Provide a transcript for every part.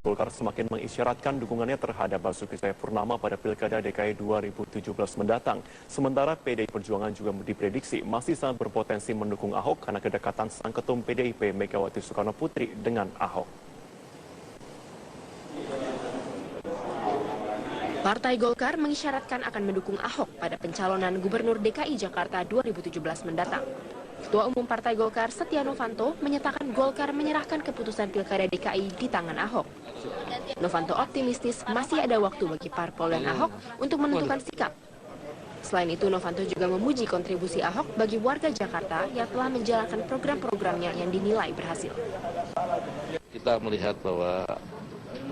Golkar semakin mengisyaratkan dukungannya terhadap Basuki Cahayapurnama pada Pilkada DKI 2017 mendatang. Sementara PDI Perjuangan juga diprediksi masih sangat berpotensi mendukung Ahok karena kedekatan sang ketum PDIP Megawati Soekarnoputri dengan Ahok. Partai Golkar mengisyaratkan akan mendukung Ahok pada pencalonan Gubernur DKI Jakarta 2017 mendatang. Ketua Umum Partai Golkar Setia Novanto menyatakan Golkar menyerahkan keputusan Pilkada DKI di tangan Ahok. Novanto optimistis masih ada waktu bagi parpol dan Ahok untuk menentukan sikap. Selain itu, Novanto juga memuji kontribusi Ahok bagi warga Jakarta yang telah menjalankan program-programnya yang dinilai berhasil. Kita melihat bahwa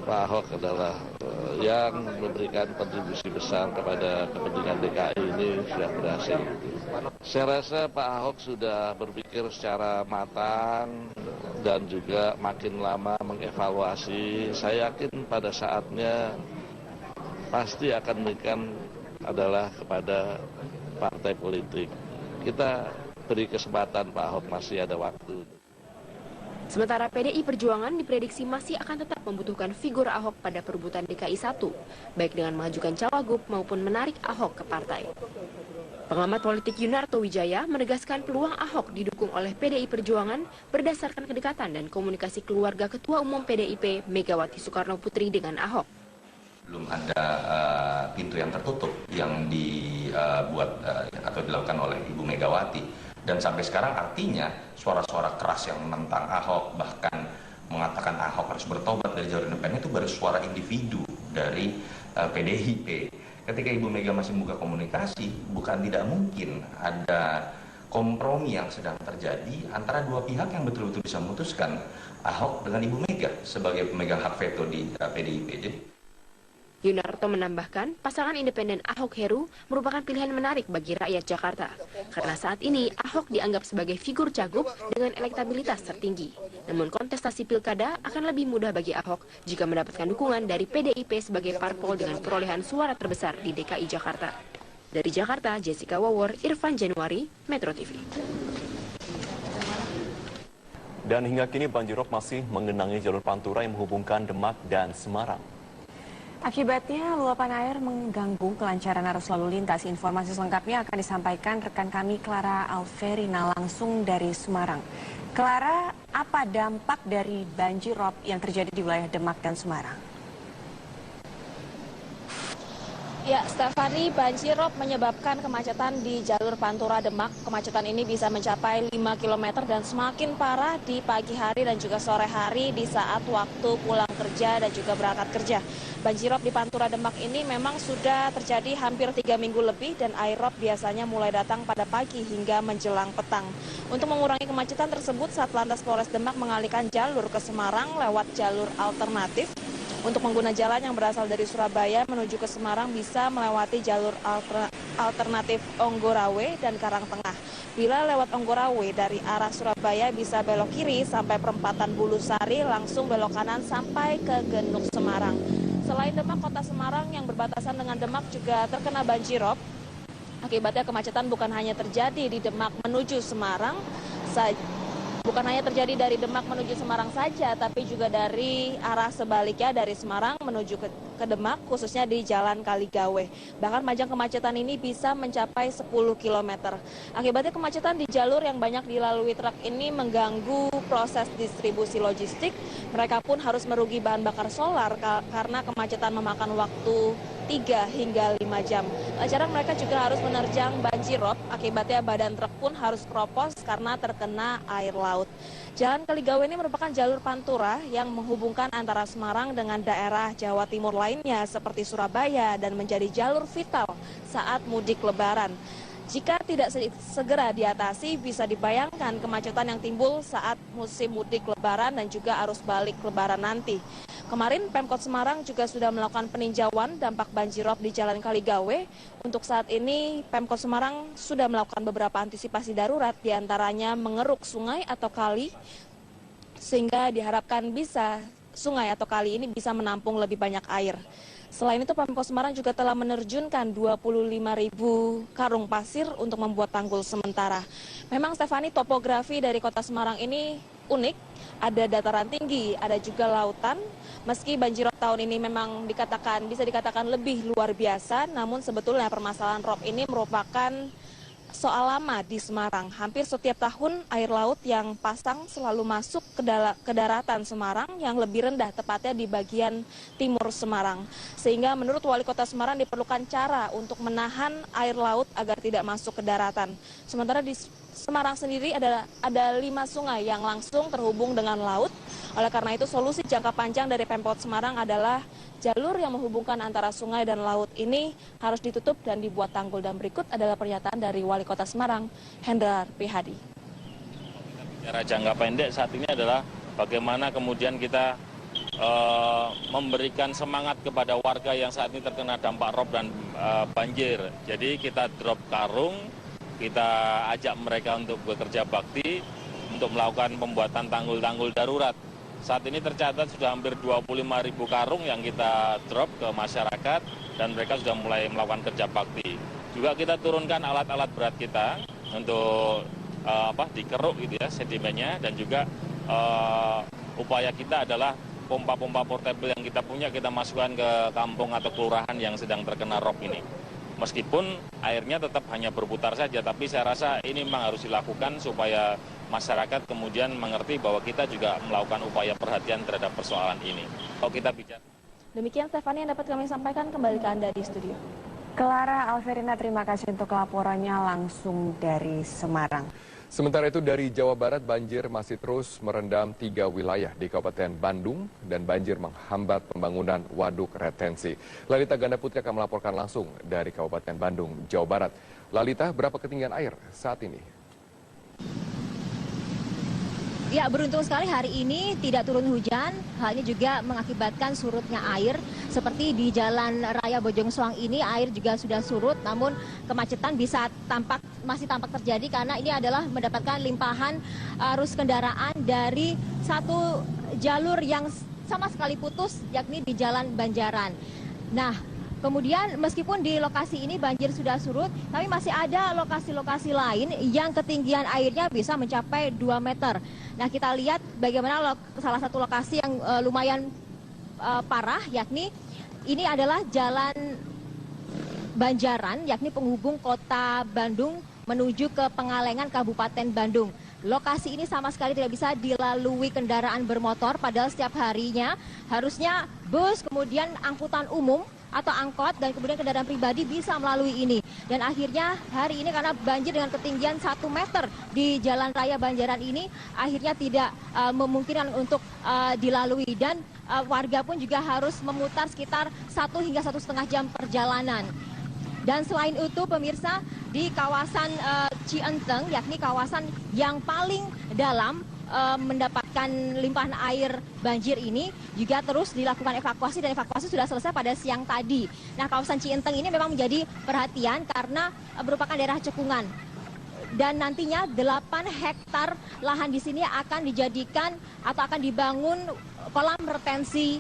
Pak Ahok adalah yang memberikan kontribusi besar kepada kepentingan DKI ini sudah berhasil. Saya rasa Pak Ahok sudah berpikir secara matang dan juga makin lama mengevaluasi. Saya yakin pada saatnya pasti akan memberikan adalah kepada partai politik. Kita beri kesempatan Pak Ahok, masih ada waktu. Sementara PDI Perjuangan diprediksi masih akan tetap membutuhkan figur Ahok pada perebutan DKI 1, baik dengan mengajukan cawagup maupun menarik Ahok ke partai. Pengamat politik Yunarto Wijaya menegaskan peluang Ahok didukung oleh PDI Perjuangan berdasarkan kedekatan dan komunikasi keluarga Ketua Umum PDIP Megawati Soekarnoputri dengan Ahok. Belum ada pintu yang tertutup yang dibuat atau dilakukan oleh Ibu Megawati. Dan sampai sekarang artinya suara-suara keras yang menentang Ahok, bahkan mengatakan Ahok harus bertobat dari jalur independen itu baru suara individu dari PDIP. Ketika Ibu Mega masih membuka komunikasi, bukan tidak mungkin ada kompromi yang sedang terjadi antara dua pihak yang betul-betul bisa memutuskan Ahok dengan Ibu Mega sebagai pemegang hak veto di PDIP. Jadi Yunarto menambahkan, pasangan independen Ahok Heru merupakan pilihan menarik bagi rakyat Jakarta. Karena saat ini Ahok dianggap sebagai figur cagup dengan elektabilitas tertinggi. Namun kontestasi pilkada akan lebih mudah bagi Ahok jika mendapatkan dukungan dari PDIP sebagai parpol dengan perolehan suara terbesar di DKI Jakarta. Dari Jakarta, Jessica Wawor, Irfan Januari, Metro TV. Dan hingga kini banjirop masih mengenangi jalur Pantura yang menghubungkan Demak dan Semarang. Akibatnya, luapan air mengganggu kelancaran arus lalu lintas. Informasi selengkapnya akan disampaikan rekan kami Clara Alverina langsung dari Semarang. Clara, apa dampak dari banjirop yang terjadi di wilayah Demak dan Semarang? Ya, Stefani, banjirop menyebabkan kemacetan di jalur Pantura Demak. Kemacetan ini bisa mencapai 5 km dan semakin parah di pagi hari dan juga sore hari di saat waktu pulang kerja dan juga berangkat kerja. Banjirop di Pantura Demak ini memang sudah terjadi hampir 3 minggu lebih dan airop biasanya mulai datang pada pagi hingga menjelang petang. Untuk mengurangi kemacetan tersebut, Satlantas Polres Demak mengalihkan jalur ke Semarang lewat jalur alternatif. Untuk pengguna jalan yang berasal dari Surabaya menuju ke Semarang bisa melewati jalur alternatif Onggorawe dan Karangtengah. Bila lewat Onggorawe dari arah Surabaya bisa belok kiri sampai perempatan Bulusari, langsung belok kanan sampai ke Genuk Semarang. Selain Demak, kota Semarang yang berbatasan dengan Demak juga terkena banjirop. Akibatnya kemacetan bukan hanya terjadi di Demak menuju Semarang Bukan hanya terjadi dari Demak menuju Semarang saja, tapi juga dari arah sebaliknya dari Semarang menuju ke Demak, khususnya di Jalan Kaligawe. Bahkan panjang kemacetan ini bisa mencapai 10 km. Akibatnya kemacetan di jalur yang banyak dilalui truk ini mengganggu proses distribusi logistik. Mereka pun harus merugi bahan bakar solar karena kemacetan memakan waktu 3 hingga 5 jam. Lantaran mereka juga harus menerjang banjirop, akibatnya badan truk pun harus keropos karena terkena air laut. Jalan Kaligawe ini merupakan jalur pantura yang menghubungkan antara Semarang dengan daerah Jawa Timur lainnya seperti Surabaya dan menjadi jalur vital saat mudik Lebaran. Jika tidak segera diatasi, bisa dibayangkan kemacetan yang timbul saat musim mudik Lebaran dan juga arus balik Lebaran nanti. Kemarin Pemkot Semarang juga sudah melakukan peninjauan dampak banjirop di Jalan Kaligawe. Untuk saat ini Pemkot Semarang sudah melakukan beberapa antisipasi darurat, diantaranya mengeruk sungai atau kali, sehingga diharapkan sungai atau kali ini bisa menampung lebih banyak air. Selain itu, Pemkot Semarang juga telah menerjunkan 25.000 karung pasir untuk membuat tanggul sementara. Memang, Stefani, topografi dari kota Semarang ini unik, ada dataran tinggi, ada juga lautan. Meski banjirop tahun ini memang bisa dikatakan lebih luar biasa, namun sebetulnya permasalahan rob ini merupakan soal lama di Semarang. Hampir setiap tahun air laut yang pasang selalu masuk ke daratan Semarang yang lebih rendah, tepatnya di bagian timur Semarang. Sehingga menurut Wali Kota Semarang diperlukan cara untuk menahan air laut agar tidak masuk ke daratan. Sementara di Semarang sendiri ada 5 sungai yang langsung terhubung dengan laut. Oleh karena itu solusi jangka panjang dari Pemkot Semarang adalah jalur yang menghubungkan antara sungai dan laut ini harus ditutup dan dibuat tanggul. Dan berikut adalah pernyataan dari Wali Kota Semarang, Hendrar Prihadi. Bicara jangka pendek saat ini adalah bagaimana kemudian kita memberikan semangat kepada warga yang saat ini terkena dampak rob dan banjir. Jadi kita drop karung, kita ajak mereka untuk bekerja bakti, untuk melakukan pembuatan tanggul-tanggul darurat. Saat ini tercatat sudah hampir 25.000 karung yang kita drop ke masyarakat dan mereka sudah mulai melakukan kerja bakti. Juga kita turunkan alat-alat berat kita untuk dikeruk gitu ya sedimennya, dan juga upaya kita adalah pompa-pompa portable yang kita punya kita masukkan ke kampung atau kelurahan yang sedang terkena rob ini. Meskipun airnya tetap hanya berputar saja, tapi saya rasa ini memang harus dilakukan supaya masyarakat kemudian mengerti bahwa kita juga melakukan upaya perhatian terhadap persoalan ini. Kalau kita bicara. Demikian Stefani yang dapat kami sampaikan, kembali ke Anda di studio. Clara Alverina, terima kasih untuk laporannya langsung dari Semarang. Sementara itu dari Jawa Barat, banjir masih terus merendam 3 wilayah di Kabupaten Bandung dan banjir menghambat pembangunan waduk retensi. Lalita Ganda Putri akan melaporkan langsung dari Kabupaten Bandung, Jawa Barat. Lalita, berapa ketinggian air saat ini? Ya, beruntung sekali hari ini tidak turun hujan. Hal ini juga mengakibatkan surutnya air. Seperti di Jalan Raya Bojongsoang ini air juga sudah surut, namun kemacetan masih tampak terjadi karena ini adalah mendapatkan limpahan arus kendaraan dari satu jalur yang sama sekali putus, yakni di Jalan Banjaran. Nah, kemudian meskipun di lokasi ini banjir sudah surut, tapi masih ada lokasi-lokasi lain yang ketinggian airnya bisa mencapai 2 meter. Nah, kita lihat bagaimana salah satu lokasi yang lumayan parah, yakni ini adalah Jalan Banjaran, yakni penghubung kota Bandung menuju ke Pengalengan, Kabupaten Bandung. Lokasi ini sama sekali tidak bisa dilalui kendaraan bermotor, padahal setiap harinya harusnya bus, kemudian angkutan umum atau angkot dan kemudian kendaraan pribadi bisa melalui ini. Dan akhirnya hari ini karena banjir dengan ketinggian 1 meter di Jalan Raya Banjaran ini akhirnya tidak memungkinkan untuk dilalui, dan warga pun juga harus memutar sekitar 1 hingga 1,5 jam perjalanan. Dan selain itu pemirsa, di kawasan Cienteng, yakni kawasan yang paling dalam mendapatkan limpahan air banjir ini, juga terus dilakukan evakuasi, dan evakuasi sudah selesai pada siang tadi. Nah, kawasan Cienteng ini memang menjadi perhatian karena merupakan daerah cekungan. Dan nantinya 8 hektar lahan di sini akan dijadikan atau akan dibangun kolam retensi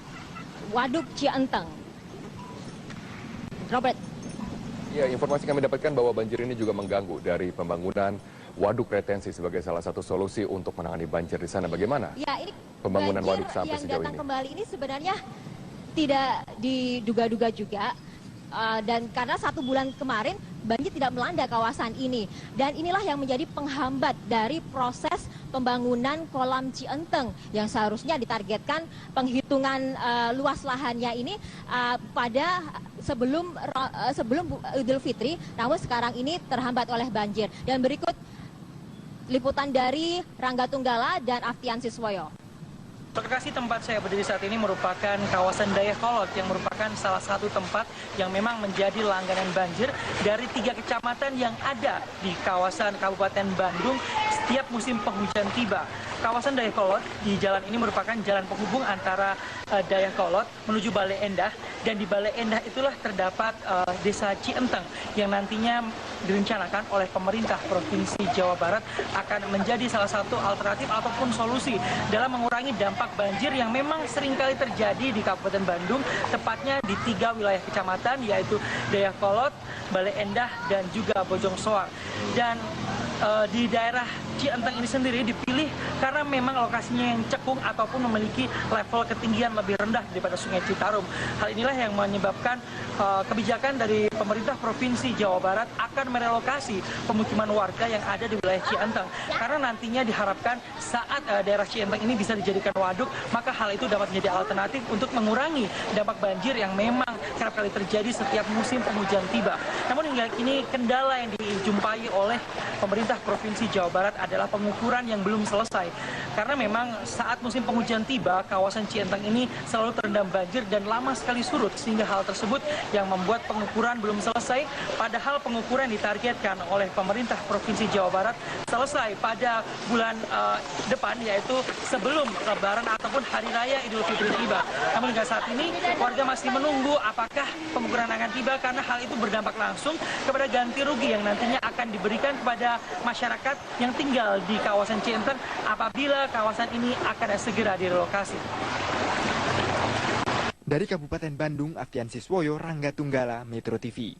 Waduk Cienteng. Robert. Ya, informasi kami dapatkan bahwa banjir ini juga mengganggu dari pembangunan waduk retensi sebagai salah satu solusi untuk menangani banjir di sana. Bagaimana ya, ini pembangunan waduk sampai yang sejauh ini? Datang kembali ini sebenarnya tidak diduga-duga juga, dan karena 1 bulan kemarin banjir tidak melanda kawasan ini, dan inilah yang menjadi penghambat dari proses pembangunan kolam Cienteng yang seharusnya ditargetkan penghitungan luas lahannya ini pada sebelum Idul Fitri, namun sekarang ini terhambat oleh banjir. Dan berikut liputan dari Rangga Tunggala dan Aftian Siswoyo. Lokasi tempat saya berdiri saat ini merupakan kawasan Dayakolot yang merupakan salah satu tempat yang memang menjadi langganan banjir dari 3 kecamatan yang ada di kawasan Kabupaten Bandung setiap musim penghujan tiba. Kawasan Dayakolot di jalan ini merupakan jalan penghubung antara Dayakolot menuju Bale Endah, dan di Bale Endah itulah terdapat desa Cienteng yang nantinya direncanakan oleh pemerintah Provinsi Jawa Barat akan menjadi salah satu alternatif ataupun solusi dalam mengurangi dampak banjir yang memang seringkali terjadi di Kabupaten Bandung, tepatnya di 3 wilayah kecamatan, yaitu Dayakolot, Bale Endah, dan juga Bojongsoang. Dan di daerah Cienteng ini sendiri dipilih karena memang lokasinya yang cekung ataupun memiliki level ketinggian lebih rendah daripada Sungai Citarum. Hal inilah yang menyebabkan kebijakan dari pemerintah Provinsi Jawa Barat akan merelokasi pemukiman warga yang ada di wilayah Cienteng. Karena nantinya diharapkan saat daerah Cienteng ini bisa dijadikan waduk, maka hal itu dapat menjadi alternatif untuk mengurangi dampak banjir yang memang kerap kali terjadi setiap musim penghujan tiba. Namun hingga kini kendala yang dijumpai oleh pemerintah Provinsi Jawa Barat adalah pengukuran yang belum selesai. Karena memang saat musim penghujan tiba, kawasan Cienteng ini selalu terendam banjir dan lama sekali surut, sehingga hal tersebut yang membuat pengukuran belum selesai. Padahal pengukuran ditargetkan oleh pemerintah Provinsi Jawa Barat selesai pada bulan depan, yaitu sebelum Lebaran ataupun Hari Raya Idul Fitri tiba. Namun hingga saat ini warga masih menunggu apakah pengukuran akan tiba, karena hal itu berdampak langsung kepada ganti rugi yang nantinya akan diberikan kepada masyarakat yang tinggal di kawasan Cienteng apabila kawasan ini akan segera direlokasi. Dari Kabupaten Bandung, Afian Siswoyo, Rangga Tunggala, Metro TV.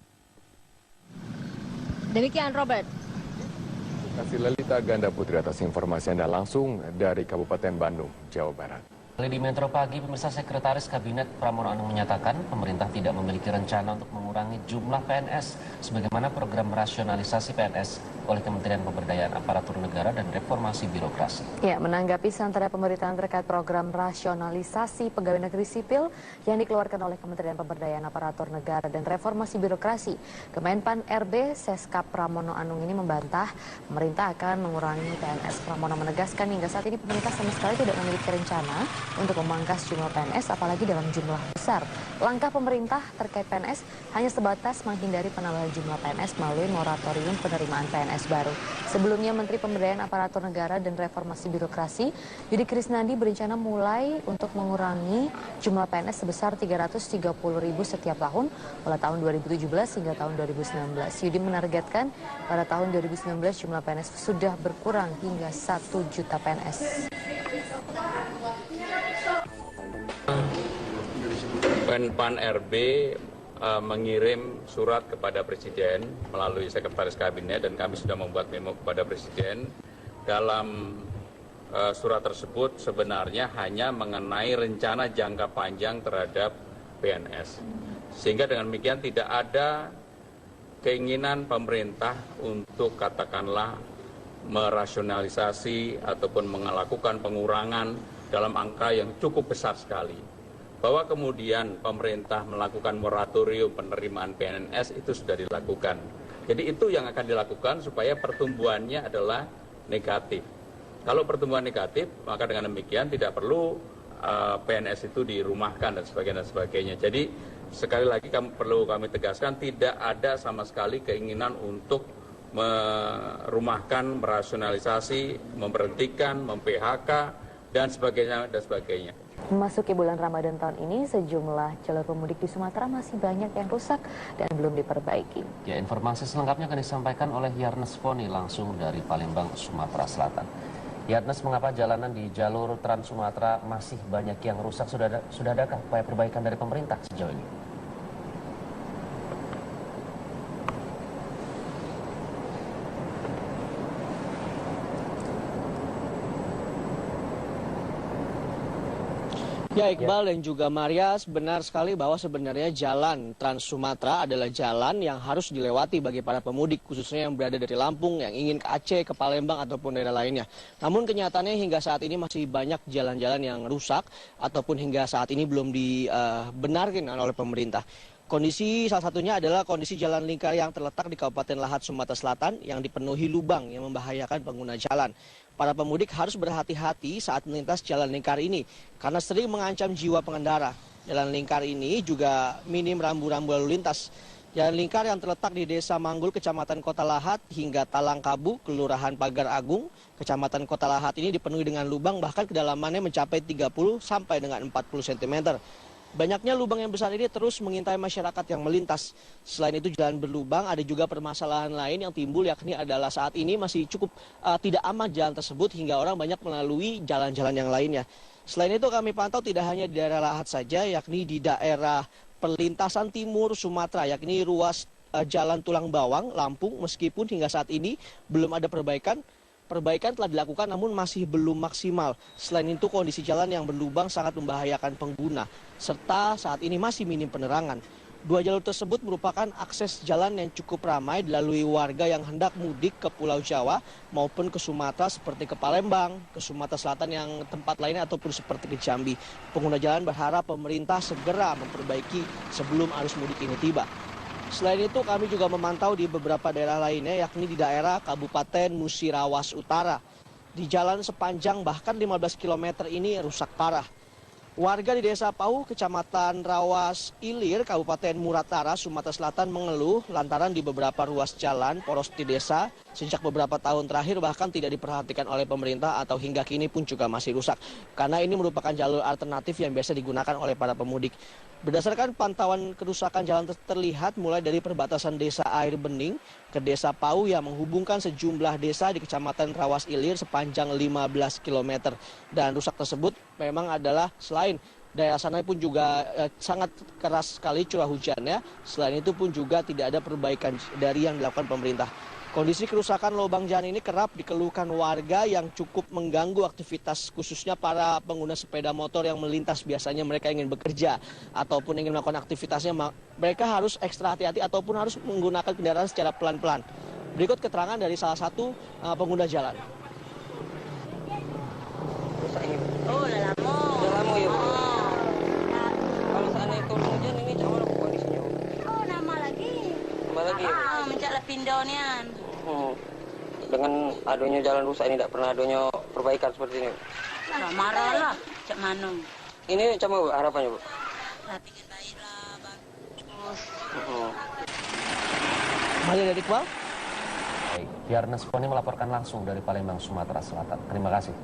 Demikian Robert. Terima kasih Lelita Ganda Putri atas informasi Anda langsung dari Kabupaten Bandung, Jawa Barat. Di Metro Pagi, pemirsa, Sekretaris Kabinet Pramono Anung menyatakan pemerintah tidak memiliki rencana untuk mengurangi jumlah PNS sebagaimana program rasionalisasi PNS oleh Kementerian Pemberdayaan Aparatur Negara dan Reformasi Birokrasi. Ya, menanggapi santernya pemberitaan terkait program rasionalisasi pegawai negeri sipil yang dikeluarkan oleh Kementerian Pemberdayaan Aparatur Negara dan Reformasi Birokrasi, Kemenpan RB Seskap Pramono Anung ini membantah pemerintah akan mengurangi PNS. Pramono menegaskan hingga saat ini pemerintah sama sekali tidak memiliki rencana untuk memangkas jumlah PNS, apalagi dalam jumlah besar. Langkah pemerintah terkait PNS hanya sebatas menghindari penambahan jumlah PNS melalui moratorium penerimaan PNS baru. Sebelumnya, Menteri Pemberdayaan Aparatur Negara dan Reformasi Birokrasi, Yudi Krisnandi, berencana mulai untuk mengurangi jumlah PNS sebesar 330.000 setiap tahun mulai tahun 2017 hingga tahun 2019. Yudi menargetkan pada tahun 2019 jumlah PNS sudah berkurang hingga 1 juta PNS. Kemenpan RB mengirim surat kepada Presiden melalui Sekretaris Kabinet dan kami sudah membuat memo kepada Presiden. Dalam surat tersebut sebenarnya hanya mengenai rencana jangka panjang terhadap PNS. Sehingga dengan demikian tidak ada keinginan pemerintah untuk katakanlah merasionalisasi ataupun melakukan pengurangan dalam angka yang cukup besar sekali. Bahwa kemudian pemerintah melakukan moratorium penerimaan PNS itu sudah dilakukan. Jadi itu yang akan dilakukan supaya pertumbuhannya adalah negatif. Kalau pertumbuhan negatif, maka dengan demikian tidak perlu PNS itu dirumahkan dan sebagainya. Jadi sekali lagi perlu kami tegaskan, tidak ada sama sekali keinginan untuk merumahkan, merasionalisasi, memberhentikan, mem-PHK, dan sebagainya. Memasuki bulan Ramadan tahun ini, sejumlah jalur pemudik di Sumatera masih banyak yang rusak dan belum diperbaiki. Ya, informasi selengkapnya akan disampaikan oleh Yarnes Foni langsung dari Palembang, Sumatera Selatan. Yarnes, mengapa jalanan di jalur Trans Sumatera masih banyak yang rusak? Sudah adakah upaya perbaikan dari pemerintah sejauh ini? Ya, Iqbal dan juga Maria, benar sekali bahwa sebenarnya jalan Trans Sumatera adalah jalan yang harus dilewati bagi para pemudik, khususnya yang berada dari Lampung, yang ingin ke Aceh, ke Palembang, ataupun daerah lainnya. Namun kenyataannya hingga saat ini masih banyak jalan-jalan yang rusak, ataupun hingga saat ini belum dibenarkan oleh pemerintah. Kondisi salah satunya adalah kondisi jalan lingkar yang terletak di Kabupaten Lahat, Sumatera Selatan yang dipenuhi lubang yang membahayakan pengguna jalan. Para pemudik harus berhati-hati saat melintas jalan lingkar ini karena sering mengancam jiwa pengendara. Jalan lingkar ini juga minim rambu-rambu lalu lintas. Jalan lingkar yang terletak di Desa Manggul, Kecamatan Kota Lahat hingga Talangkabu, Kelurahan Pagar Agung, Kecamatan Kota Lahat ini dipenuhi dengan lubang, bahkan kedalamannya mencapai 30 sampai dengan 40 cm. Banyaknya lubang yang besar ini terus mengintai masyarakat yang melintas. Selain itu jalan berlubang, ada juga permasalahan lain yang timbul, yakni adalah saat ini masih cukup tidak aman jalan tersebut hingga orang banyak melalui jalan-jalan yang lainnya. Selain itu kami pantau tidak hanya di daerah Lahat saja, yakni di daerah perlintasan timur Sumatera, yakni ruas Jalan Tulang Bawang, Lampung, meskipun hingga saat ini belum ada perbaikan. perbaikan telah dilakukan namun masih belum maksimal. Selain itu kondisi jalan yang berlubang sangat membahayakan pengguna, serta saat ini masih minim penerangan. Dua jalur tersebut merupakan akses jalan yang cukup ramai dilalui warga yang hendak mudik ke Pulau Jawa maupun ke Sumatera seperti ke Palembang, ke Sumatera Selatan yang tempat lainnya ataupun seperti ke Jambi. Pengguna jalan berharap pemerintah segera memperbaiki sebelum arus mudik ini tiba. Selain itu kami juga memantau di beberapa daerah lainnya yakni di daerah Kabupaten Musirawas Utara. Di jalan sepanjang bahkan 15 km ini rusak parah. Warga di Desa Pauh, Kecamatan Rawas Ilir, Kabupaten Muratara, Sumatera Selatan mengeluh lantaran di beberapa ruas jalan poros di desa sejak beberapa tahun terakhir bahkan tidak diperhatikan oleh pemerintah atau hingga kini pun juga masih rusak. Karena ini merupakan jalur alternatif yang biasa digunakan oleh para pemudik. Berdasarkan pantauan kerusakan jalan terlihat mulai dari perbatasan Desa Air Bening ke Desa Pauh yang menghubungkan sejumlah desa di Kecamatan Rawas Ilir sepanjang 15 km. Dan rusak tersebut memang adalah selain daerah sana pun juga sangat keras sekali curah hujannya. Selain itu pun juga tidak ada perbaikan dari yang dilakukan pemerintah. Kondisi kerusakan lubang jalan ini kerap dikeluhkan warga yang cukup mengganggu aktivitas khususnya para pengguna sepeda motor yang melintas. Biasanya mereka ingin bekerja ataupun ingin melakukan aktivitasnya, mereka harus ekstra hati-hati ataupun harus menggunakan kendaraan secara pelan-pelan. Berikut keterangan dari salah satu pengguna jalan. Oh, udah lama. Udah lama ya, Bu. Kalau seandainya turun hujan ini gimana kondisinya? Oh, nama lagi. Nama lagi ya? Mencak pindonian. Dengan adanya jalan rusak ini tidak pernah adanya perbaikan seperti ini. Nah, marah lah, cak Manung. Ini cuma Bu, harapannya Bu? Pengen baik lah, bagus. Kembali dari Iqbal. Baik, Yarnes Poni melaporkan langsung dari Palembang, Sumatera Selatan. Terima kasih.